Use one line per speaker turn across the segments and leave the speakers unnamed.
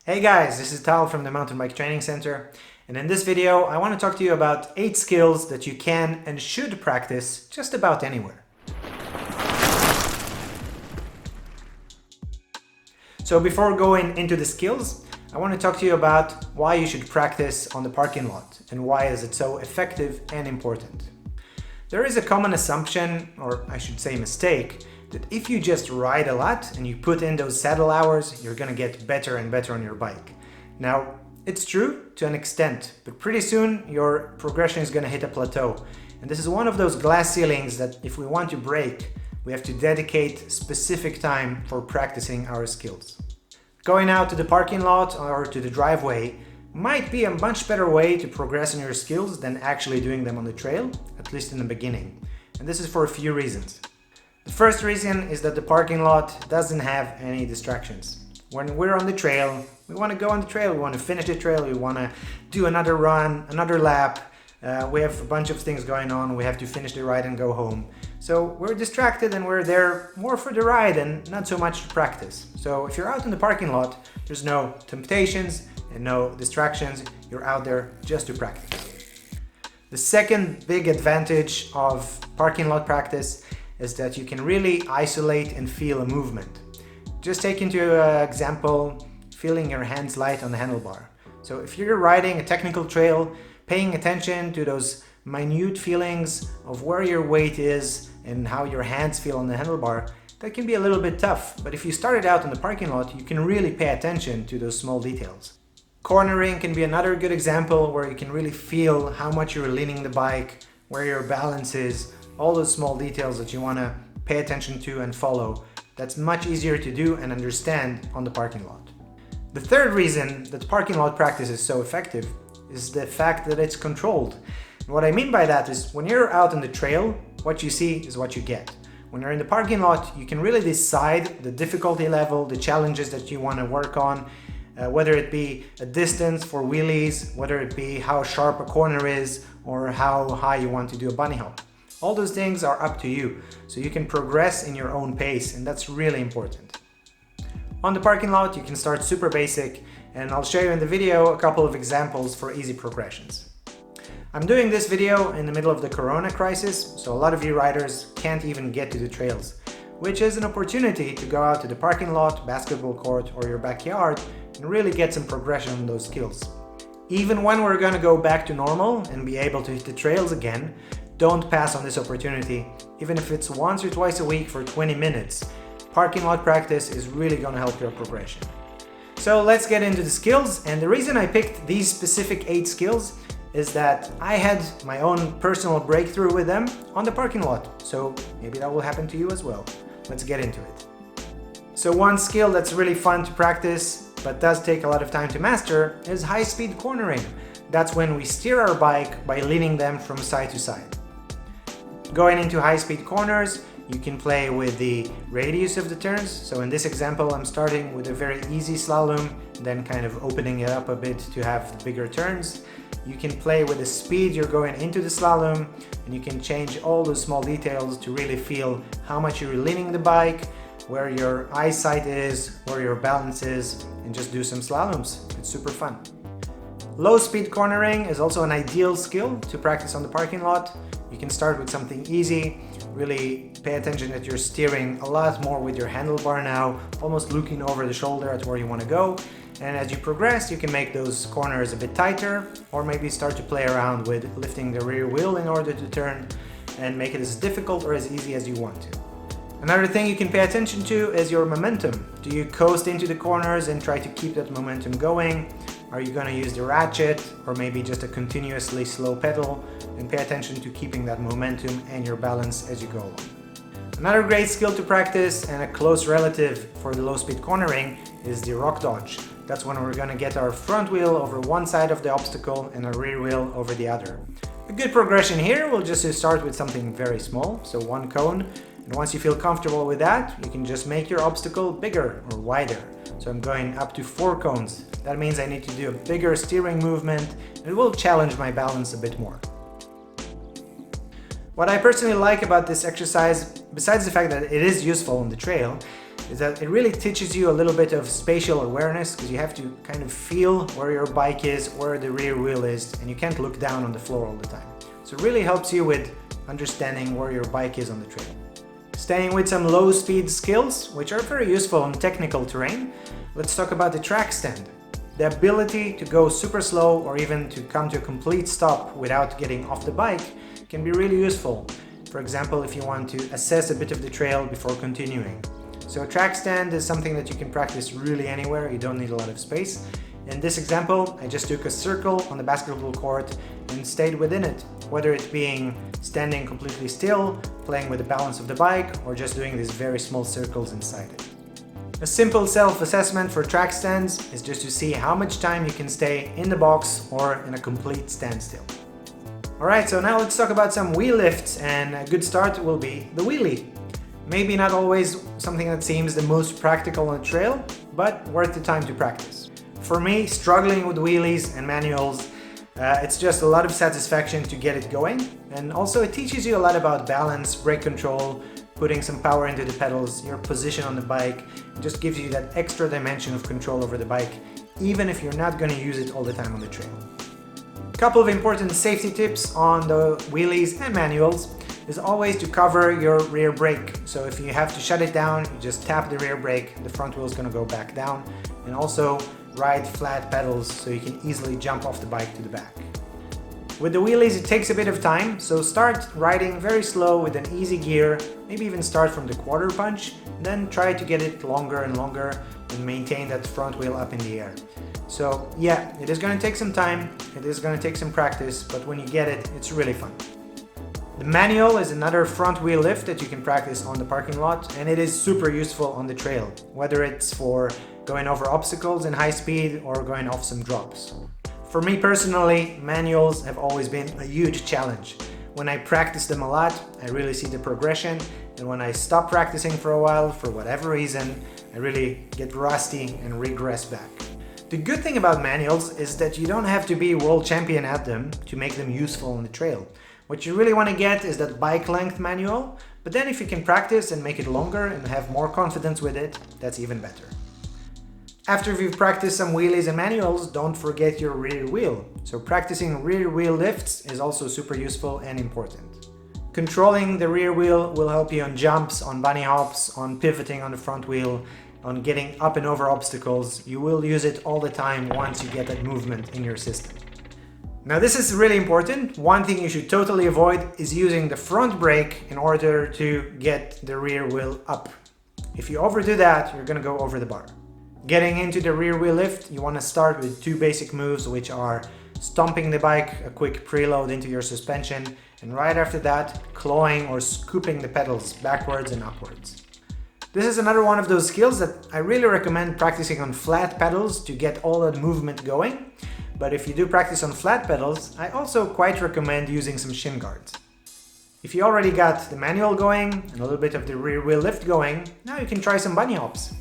Hey guys, this is Tal from the Mountain Bike Training Center, and in this video I want to talk to you about 8 skills that you can and should practice just about anywhere. So before going into the skills, I want to talk to you about why you should practice on the parking lot and why is it so effective and important. There is a common assumption, or I should say mistake, that if you just ride a lot and you put in those saddle hours, you're gonna get better and better on your bike. Now, it's true to an extent, but pretty soon your progression is gonna hit a plateau. And this is one of those glass ceilings that if we want to break, we have to dedicate specific time for practicing our skills. Going out to the parking lot or to the driveway might be a much better way to progress in your skills than actually doing them on the trail, at least in the beginning. And this is for a few reasons. The first reason is that the parking lot doesn't have any distractions. When we're on the trail, we want to go on the trail, we want to finish the trail, we want to do another run, another lap. We have a bunch of things going on, we have to finish the ride and go home. So we're distracted and we're there more for the ride and not so much to practice. So if you're out in the parking lot, there's no temptations and no distractions, you're out there just to practice. The second big advantage of parking lot practice is that you can really isolate and feel a movement. Just take into example, feeling your hands light on the handlebar. So if you're riding a technical trail, paying attention to those minute feelings of where your weight is and how your hands feel on the handlebar, that can be a little bit tough. But if you started out in the parking lot, you can really pay attention to those small details. Cornering can be another good example where you can really feel how much you're leaning the bike, where your balance is, all those small details that you want to pay attention to and follow. That's much easier to do and understand on the parking lot. The third reason that parking lot practice is so effective is the fact that it's controlled. And what I mean by that is when you're out on the trail, what you see is what you get. When you're in the parking lot, you can really decide the difficulty level, the challenges that you want to work on, whether it be a distance for wheelies, whether it be how sharp a corner is, or how high you want to do a bunny hop. All those things are up to you, so you can progress in your own pace, and that's really important. On the parking lot, you can start super basic, and I'll show you in the video a couple of examples for easy progressions. I'm doing this video in the middle of the Corona crisis, so a lot of you riders can't even get to the trails, which is an opportunity to go out to the parking lot, basketball court, or your backyard and really get some progression on those skills. Even when we're gonna go back to normal and be able to hit the trails again, don't pass on this opportunity. Even if it's once or twice a week for 20 minutes, parking lot practice is really going to help your progression. So let's get into the skills, and the reason I picked these specific 8 skills is that I had my own personal breakthrough with them on the parking lot, so maybe that will happen to you as well. Let's get into it. So one skill that's really fun to practice but does take a lot of time to master is high-speed cornering. That's when we steer our bike by leaning them from side to side. Going into high-speed corners, you can play with the radius of the turns. So in this example, I'm starting with a very easy slalom, then kind of opening it up a bit to have the bigger turns. You can play with the speed you're going into the slalom, and you can change all those small details to really feel how much you're leaning the bike, where your eyesight is, where your balance is, and just do some slaloms. It's super fun. Low speed cornering is also an ideal skill to practice on the parking lot. You can start with something easy, really pay attention that you're steering a lot more with your handlebar now, almost looking over the shoulder at where you want to go. And as you progress, you can make those corners a bit tighter, or maybe start to play around with lifting the rear wheel in order to turn and make it as difficult or as easy as you want to. Another thing you can pay attention to is your momentum. Do you coast into the corners and try to keep that momentum going? Are you going to use the ratchet or maybe just a continuously slow pedal? And pay attention to keeping that momentum and your balance as you go along. Another great skill to practice and a close relative for the low speed cornering is the rock dodge. That's when we're going to get our front wheel over one side of the obstacle and our rear wheel over the other. A good progression here will just start with something very small, so one cone. And once you feel comfortable with that, you can just make your obstacle bigger or wider. So I'm going up to 4 cones. That means I need to do a bigger steering movement, and it will challenge my balance a bit more. What I personally like about this exercise, besides the fact that it is useful on the trail, is that it really teaches you a little bit of spatial awareness, because you have to kind of feel where your bike is, where the rear wheel is, and you can't look down on the floor all the time. So it really helps you with understanding where your bike is on the trail. Staying with some low speed skills, which are very useful on technical terrain, let's talk about the track stand. The ability to go super slow or even to come to a complete stop without getting off the bike can be really useful. For example, if you want to assess a bit of the trail before continuing. So a track stand is something that you can practice really anywhere, you don't need a lot of space. In this example, I just took a circle on the basketball court and stayed within it, whether it being standing completely still, playing with the balance of the bike, or just doing these very small circles inside it. A simple self-assessment for track stands is just to see how much time you can stay in the box or in a complete standstill. Alright, so now let's talk about some wheel lifts, and a good start will be the wheelie. Maybe not always something that seems the most practical on the trail, but worth the time to practice. For me, struggling with wheelies and manuals, it's just a lot of satisfaction to get it going, and also it teaches you a lot about balance, brake control, putting some power into the pedals, your position on the bike. It just gives you that extra dimension of control over the bike, even if you're not going to use it all the time on the trail. A couple of important safety tips on the wheelies and manuals is always to cover your rear brake. So if you have to shut it down, you just tap the rear brake, the front wheel is going to go back down, and also ride flat pedals so you can easily jump off the bike to the back. With the wheelies, it takes a bit of time, so start riding very slow with an easy gear, maybe even start from the quarter punch, and then try to get it longer and longer and maintain that front wheel up in the air. So yeah, it is going to take some time, it is going to take some practice, but when you get it, it's really fun. The manual is another front wheel lift that you can practice on the parking lot, and it is super useful on the trail, whether it's for going over obstacles in high speed or going off some drops. For me personally, manuals have always been a huge challenge. When I practice them a lot, I really see the progression, and when I stop practicing for a while, for whatever reason, I really get rusty and regress back. The good thing about manuals is that you don't have to be world champion at them to make them useful on the trail. What you really want to get is that bike length manual, but then if you can practice and make it longer and have more confidence with it, that's even better. After you've practiced some wheelies and manuals, don't forget your rear wheel. So practicing rear wheel lifts is also super useful and important. Controlling the rear wheel will help you on jumps, on bunny hops, on pivoting on the front wheel, on getting up and over obstacles. You will use it all the time once you get that movement in your system. Now this is really important. One thing you should totally avoid is using the front brake in order to get the rear wheel up. If you overdo that, you're going to go over the bar. Getting into the rear wheel lift, you want to start with two basic moves, which are stomping the bike, a quick preload into your suspension, and right after that, clawing or scooping the pedals backwards and upwards. This is another one of those skills that I really recommend practicing on flat pedals to get all that movement going. But if you do practice on flat pedals, I also quite recommend using some shin guards. If you already got the manual going and a little bit of the rear wheel lift going, now you can try some bunny hops.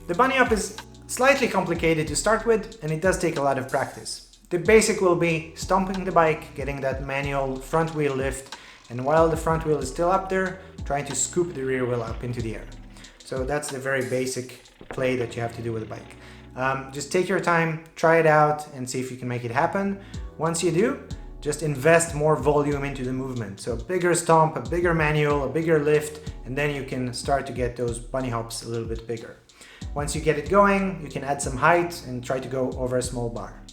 The bunny hop is slightly complicated to start with, and it does take a lot of practice. The basic will be stomping the bike, getting that manual front wheel lift, and while the front wheel is still up there, trying to scoop the rear wheel up into the air. So that's the very basic play that you have to do with the bike. Just take your time, try it out, and see if you can make it happen. Once you do, just invest more volume into the movement. So a bigger stomp, a bigger manual, a bigger lift, and then you can start to get those bunny hops a little bit bigger. Once you get it going, you can add some height and try to go over a small bar.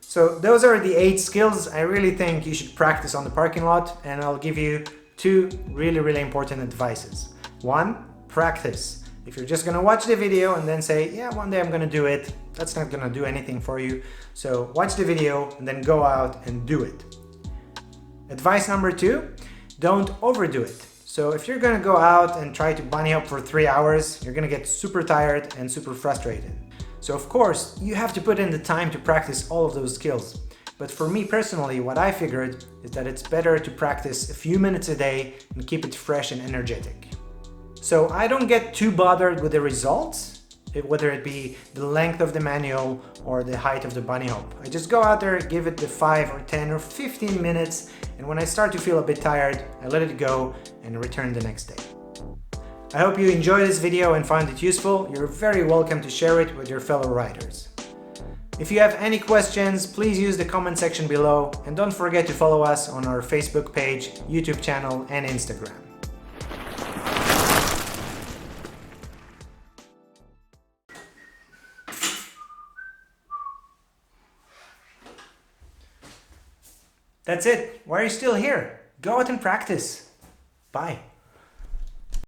So those are the 8 skills I really think you should practice on the parking lot, and I'll give you 2 really important advices. 1, practice. If you're just gonna watch the video and then say, yeah, one day I'm gonna do it, that's not gonna do anything for you. So watch the video and then go out and do it. Advice number 2, don't overdo it. So if you're gonna go out and try to bunny hop for 3 hours, you're gonna get super tired and super frustrated. So of course, you have to put in the time to practice all of those skills. But for me personally, what I figured is that it's better to practice a few minutes a day and keep it fresh and energetic. So I don't get too bothered with the results, whether it be the length of the manual or the height of the bunny hop. I just go out there, give it the 5 or 10 or 15 minutes, and when I start to feel a bit tired, I let it go and return the next day. I hope you enjoyed this video and found it useful. You're very welcome to share it with your fellow riders. If you have any questions, please use the comment section below, and don't forget to follow us on our Facebook page, YouTube channel and Instagram. That's it. Why are you still here? Go out and practice. Bye.